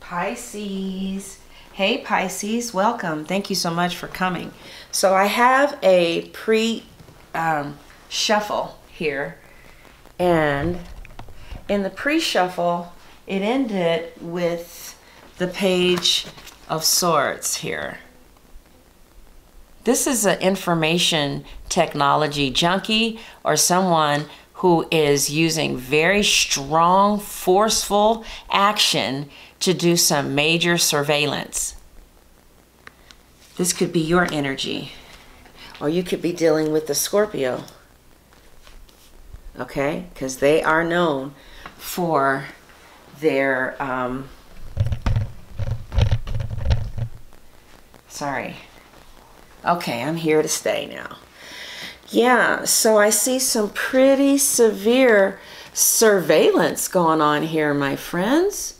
Pisces. Hey Pisces, welcome. Thank you so much for coming. So I have a shuffle here, and in the pre-shuffle it ended with the Page of Swords here. This is an information technology junkie or someone who is using very strong, forceful action to do some major surveillance. This could be your energy, or you could be dealing with the Scorpio, okay? Because they are known for their, okay, I'm here to stay now. Yeah, so I see some pretty severe surveillance going on here, my friends.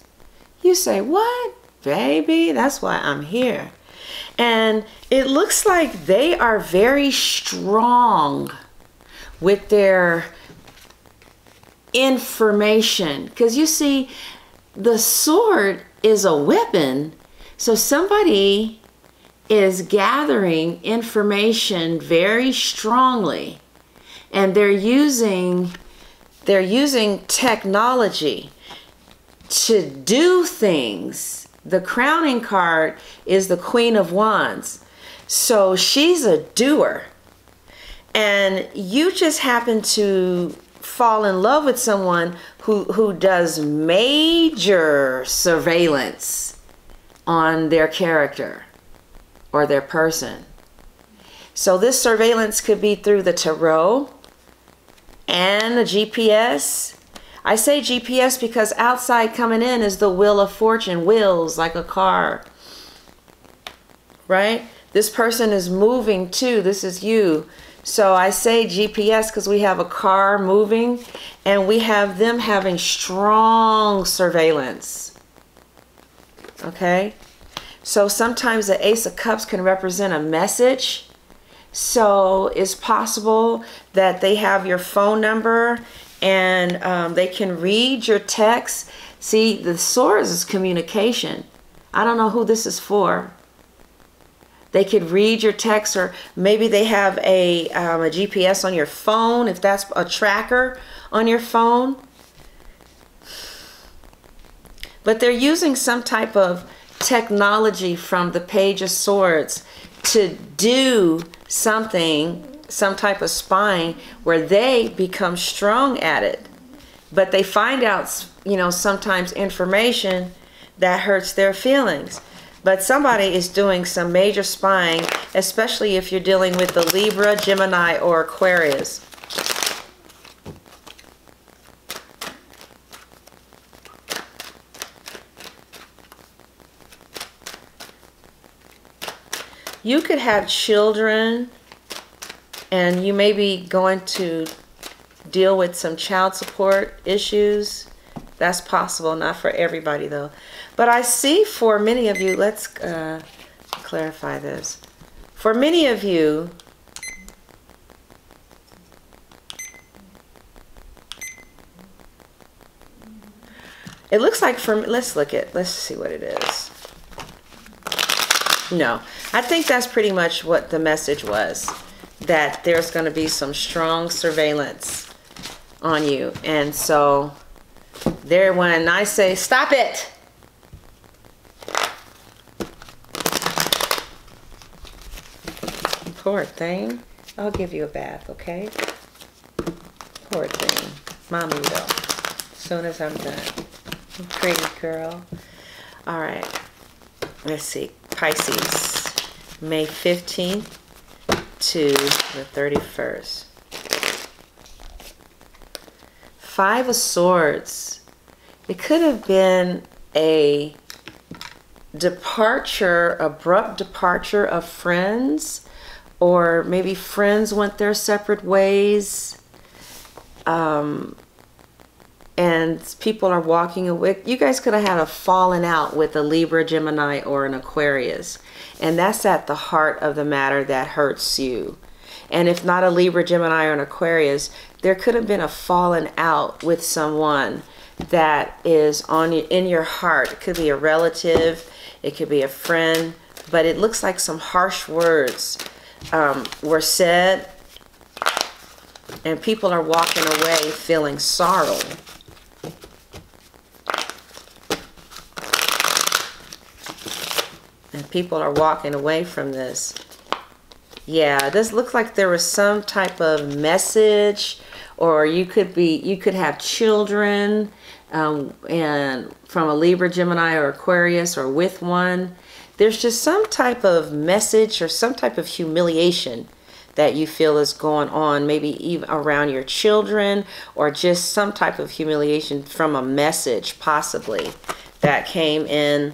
You say, what? Baby, that's why I'm here. And it looks like they are very strong with their information. Because you see, the sword is a weapon. So somebody is gathering information very strongly. And they're using technology to do things. The crowning card is the Queen of Wands. So she's a doer. And you just happen to fall in love with someone who does major surveillance on their character or their person. So this surveillance could be through the tarot and the GPS. I say GPS because outside coming in is the Wheel of Fortune, wheels like a car, right? This person is moving too. This is you. So I say GPS because we have a car moving and we have them having strong surveillance, okay? So sometimes the Ace of Cups can represent a message. So it's possible that they have your phone number and they can read your text. See, the swords is communication. I don't know who this is for. They could read your text, or maybe they have a GPS on your phone, if that's a tracker on your phone. But they're using some type of technology from the Page of Swords to do something, some type of spying, where they become strong at it. But they find out, you know, sometimes information that hurts their feelings. But somebody is doing some major spying, especially if you're dealing with the Libra, Gemini, or Aquarius. You could have children, and you may be going to deal with some child support issues. That's possible, not for everybody though. But I see for many of you, let's clarify this. For many of you, it looks like let's see what it is. No, I think that's pretty much what the message was, that there's going to be some strong surveillance on you. And so there, when I say stop it, poor thing, I'll give you a bath, okay? Poor thing, mommy though, as soon as I'm done. Pretty girl. All right, let's see. Pisces, May 15th to the 31st. Five of Swords. It could have been a departure, abrupt departure of friends, or maybe friends went their separate ways. And people are walking away. You guys could have had a falling out with a Libra, Gemini, or an Aquarius. And that's at the heart of the matter that hurts you. And if not a Libra, Gemini, or an Aquarius, there could have been a falling out with someone that is on you, in your heart. It could be a relative, it could be a friend, but it looks like some harsh words were said, and people are walking away feeling sorrow. And people are walking away from this. Yeah, this looks like there was some type of message, or you could have children, and from a Libra, Gemini, or Aquarius, or with one. There's just some type of message or some type of humiliation that you feel is going on, maybe even around your children, or just some type of humiliation from a message, possibly, that came in.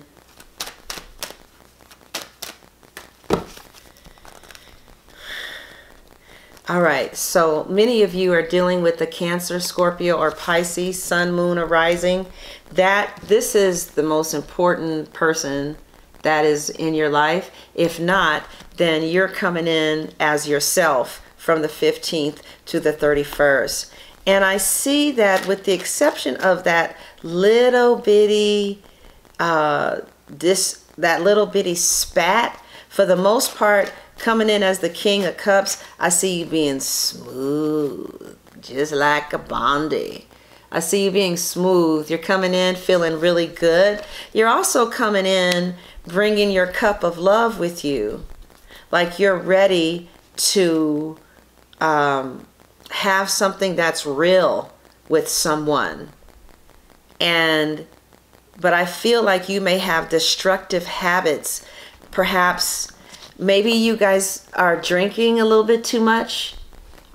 All right, so many of you are dealing with the Cancer, Scorpio, or Pisces, Sun, Moon, or Rising. This is the most important person that is in your life. If not, then you're coming in as yourself from the 15th to the 31st. And I see that with the exception of that little bitty, that little bitty spat, for the most part, coming in as the King of Cups, I see you being smooth, just like a Bondi. I see you being smooth. You're coming in feeling really good. You're also coming in bringing your cup of love with you. Like you're ready to have something that's real with someone. But I feel like you may have destructive habits. Perhaps, maybe you guys are drinking a little bit too much.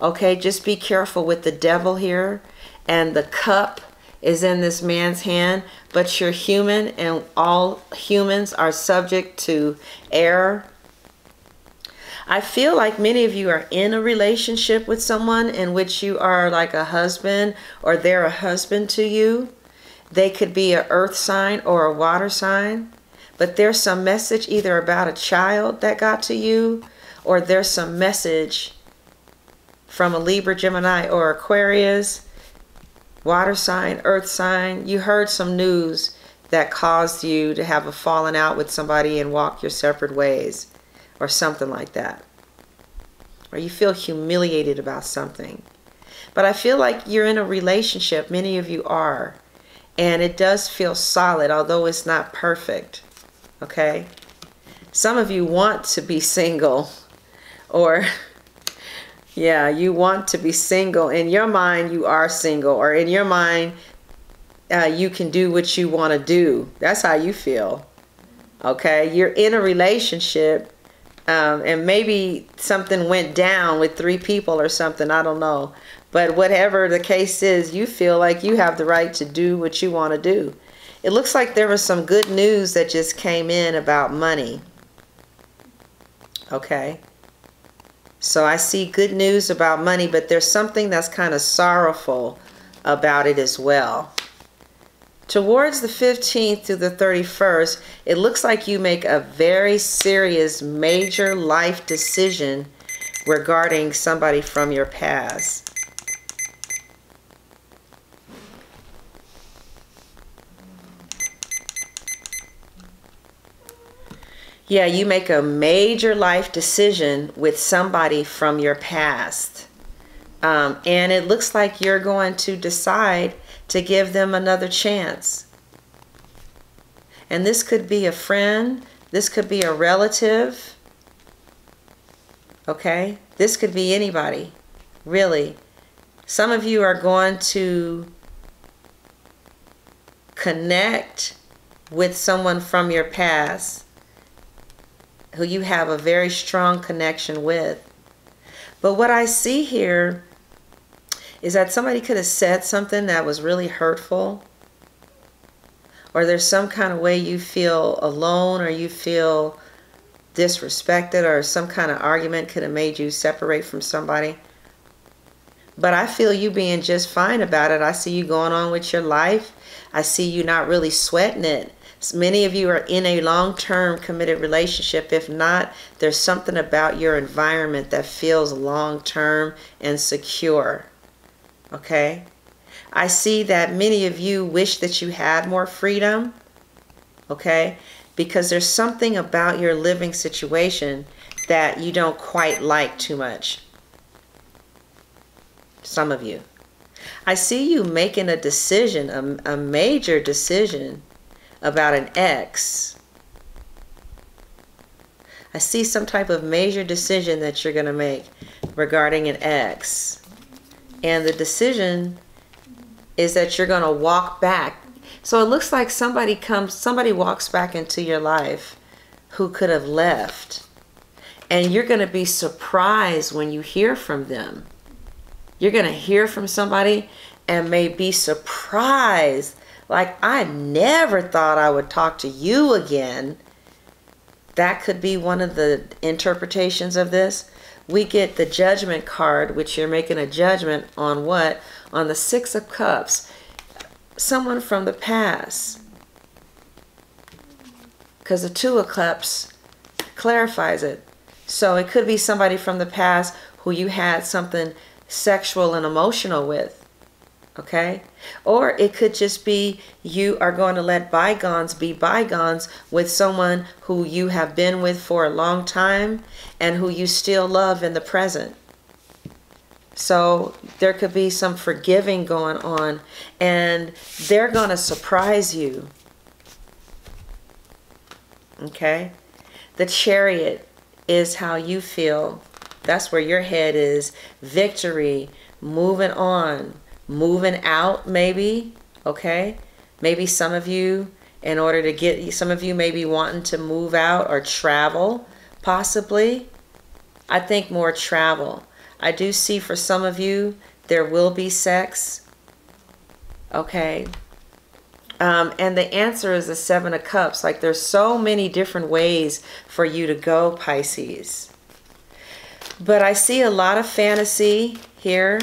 Okay, just be careful with the devil here. And the cup is in this man's hand, but you're human, and all humans are subject to error. I feel like many of you are in a relationship with someone in which you are like a husband, or they're a husband to you. They could be an earth sign or a water sign, but there's some message either about a child that got to you, or there's some message from a Libra, Gemini, or Aquarius, water sign, earth sign. You heard some news that caused you to have a falling out with somebody and walk your separate ways, or something like that. Or you feel humiliated about something. But I feel like you're in a relationship, many of you are, and it does feel solid, although it's not perfect. Okay? Some of you want to be single, or yeah, you want to be single. In your mind, you are single, or in your mind, you can do what you want to do. That's how you feel. Okay? You're in a relationship, and maybe something went down with 3 people or something. I don't know. But whatever the case is, you feel like you have the right to do what you want to do. It looks like there was some good news that just came in about money. Okay? So I see good news about money, but there's something that's kind of sorrowful about it as well. Towards the 15th to the 31st, it looks like you make a very serious, major life decision regarding somebody from your past. Yeah, you make a major life decision with somebody from your past. And it looks like you're going to decide to give them another chance. And this could be a friend. This could be a relative. Okay? This could be anybody. Really. Some of you are going to connect with someone from your past who you have a very strong connection with. But what I see here is that somebody could have said something that was really hurtful, or there's some kind of way you feel alone, or you feel disrespected, or some kind of argument could have made you separate from somebody. But I feel you being just fine about it. I see you going on with your life. I see you not really sweating it. Many of you are in a long-term committed relationship. If not, there's something about your environment that feels long-term and secure. Okay? I see that many of you wish that you had more freedom, okay? Because there's something about your living situation that you don't quite like too much. Some of you. I see you making a decision, a major decision about an ex. I see some type of major decision that you're going to make regarding an ex. And the decision is that you're going to walk back. So it looks like somebody walks back into your life who could have left. And you're going to be surprised when you hear from them. You're going to hear from somebody and may be surprised. Like, I never thought I would talk to you again. That could be one of the interpretations of this. We get the Judgment card, which you're making a judgment on what? On the Six of Cups. Someone from the past. Because the Two of Cups clarifies it. So it could be somebody from the past who you had something sexual and emotional with. Okay? Or it could just be you are going to let bygones be bygones with someone who you have been with for a long time and who you still love in the present. So there could be some forgiving going on, and they're going to surprise you. Okay? The Chariot is how you feel. That's where your head is. Victory, moving on, moving out maybe, okay? Maybe some of you, in order to get, some of you may be wanting to move out or travel, possibly. I think more travel. I do see for some of you, there will be sex, okay? And the answer is the Seven of Cups. Like, there's so many different ways for you to go, Pisces. But I see a lot of fantasy here.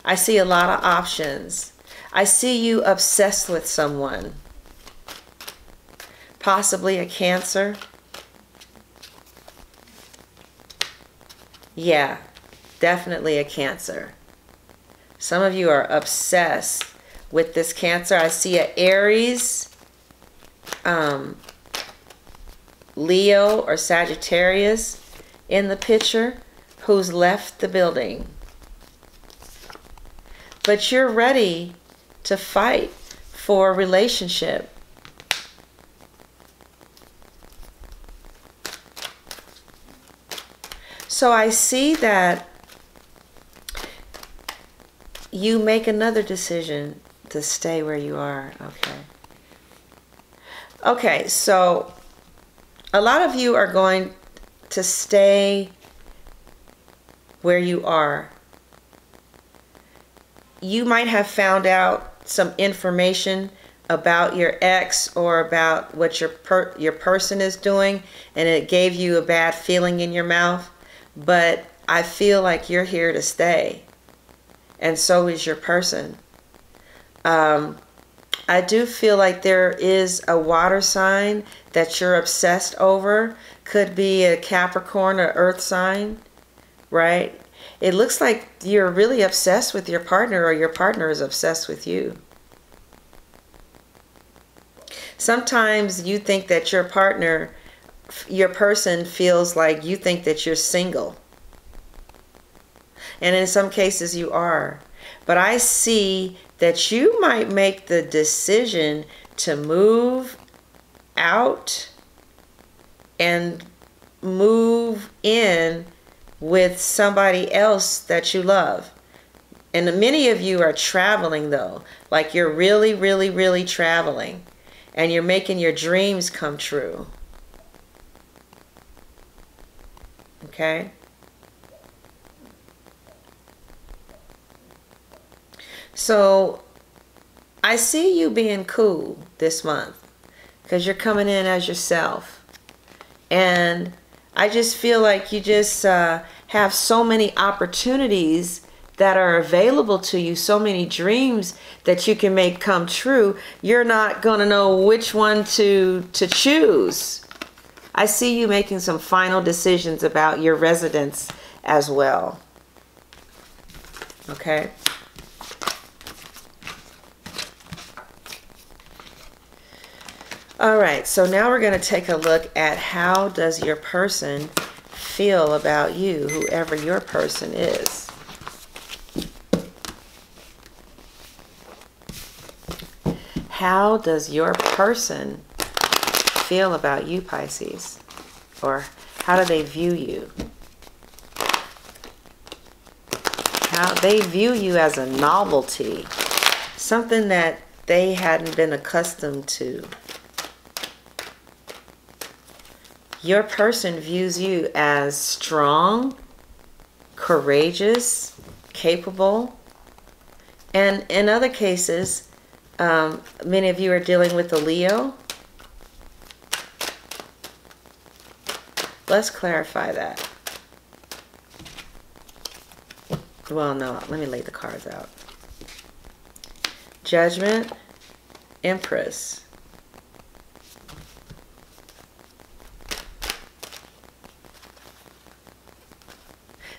I see a lot of options. I see you obsessed with someone. Possibly a Cancer. Yeah, definitely a Cancer. Some of you are obsessed with this Cancer. I see an Aries, Leo, or Sagittarius in the picture who's left the building. But you're ready to fight for a relationship. So I see that you make another decision to stay where you are. Okay. Okay, so a lot of you are going to stay where you are. You might have found out some information about your ex or about what your person is doing, and it gave you a bad feeling in your mouth. But I feel like you're here to stay, and so is your person. I do feel like there is a water sign that you're obsessed over. Could be a Capricorn or Earth sign, right? It looks like you're really obsessed with your partner, or your partner is obsessed with you. Sometimes you think that your partner, your person, feels like you think that you're single. And in some cases you are. But I see that you might make the decision to move out and move in with somebody else that you love. And many of you are traveling though. Like you're really, really, really traveling. And you're making your dreams come true. Okay? So I see you being cool this month because you're coming in as yourself. And I just feel like you just have so many opportunities that are available to you, so many dreams that you can make come true. You're not going to know which one to choose. I see you making some final decisions about your residence as well. Okay? All right, so now we're going to take a look at how does your person feel about you, whoever your person is. How does your person feel about you, Pisces? Or how do they view you? How they view you as a novelty, something that they hadn't been accustomed to. Your person views you as strong, courageous, capable, and in other cases, many of you are dealing with a Leo. Let's clarify that. Well, no, let me lay the cards out. Judgment, Empress.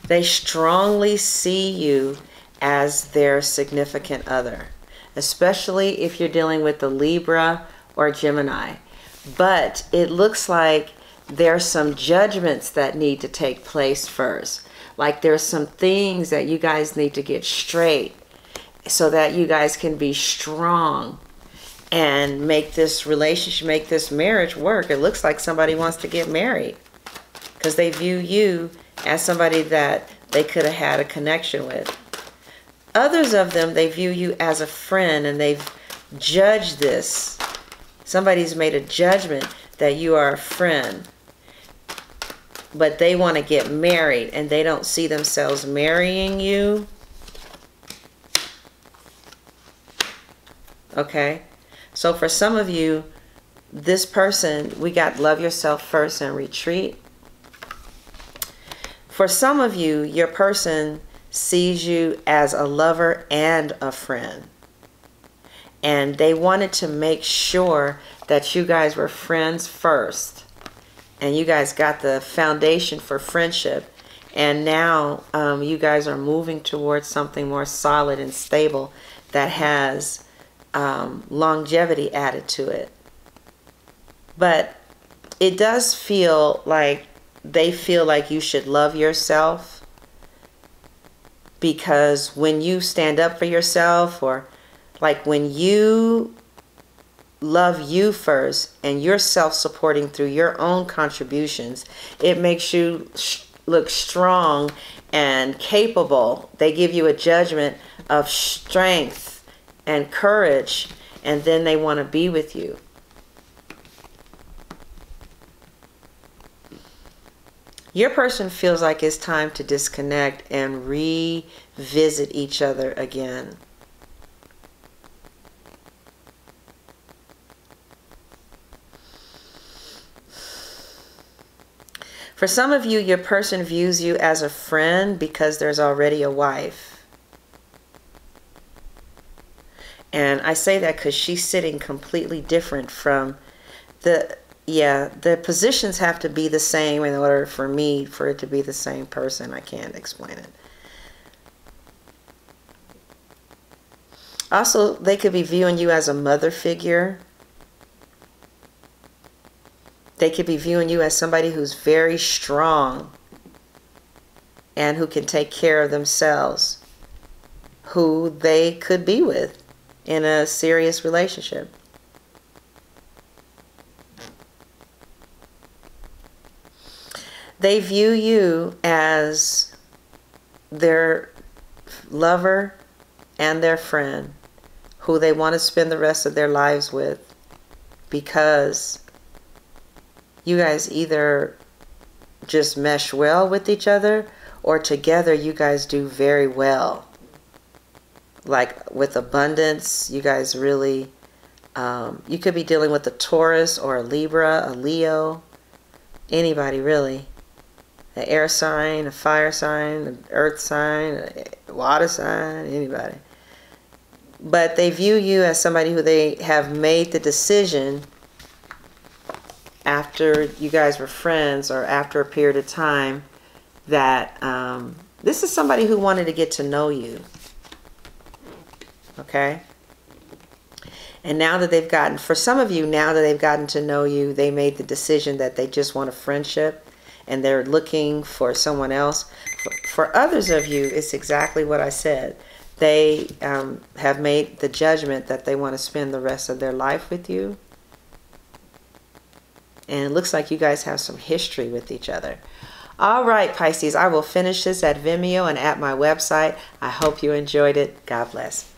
They strongly see you as their significant other, especially if you're dealing with the Libra or Gemini. But it looks like there's some judgments that need to take place first. Like there's some things that you guys need to get straight so that you guys can be strong and make this relationship, make this marriage work. It looks like somebody wants to get married because they view you as somebody that they could have had a connection with. Others of them, they view you as a friend and they've judged this. Somebody's made a judgment that you are a friend, but they want to get married and they don't see themselves marrying you. Okay? So for some of you, this person, we got love yourself first and retreat. For some of you, your person sees you as a lover and a friend. And they wanted to make sure that you guys were friends first. And you guys got the foundation for friendship. And now you guys are moving towards something more solid and stable that has longevity added to it. But it does feel like they feel like you should love yourself, because when you stand up for yourself, or like when you love you first and you're self-supporting through your own contributions, it makes you look strong and capable. They give you a judgment of strength and courage, and then they want to be with you. Your person feels like it's time to disconnect and revisit each other again. For some of you, your person views you as a friend because there's already a wife. And I say that because she's sitting completely different from the... Yeah, the positions have to be the same in order for it to be the same person. I can't explain it. Also, they could be viewing you as a mother figure. They could be viewing you as somebody who's very strong and who can take care of themselves, who they could be with in a serious relationship. They view you as their lover and their friend, who they want to spend the rest of their lives with, because you guys either just mesh well with each other, or together you guys do very well. Like with abundance, you guys really, you could be dealing with a Taurus or a Libra, a Leo, anybody really. An air sign, a fire sign, an earth sign, a water sign, anybody. But they view you as somebody who they have made the decision after you guys were friends, or after a period of time, that this is somebody who wanted to get to know you. Okay? And now that they've gotten, for some of you, now that they've gotten to know you, they made the decision that they just want a friendship and they're looking for someone else. For others of you, it's exactly what I said. They have made the judgment that they want to spend the rest of their life with you. And it looks like you guys have some history with each other. All right, Pisces, I will finish this at Vimeo and at my website. I hope you enjoyed it. God bless.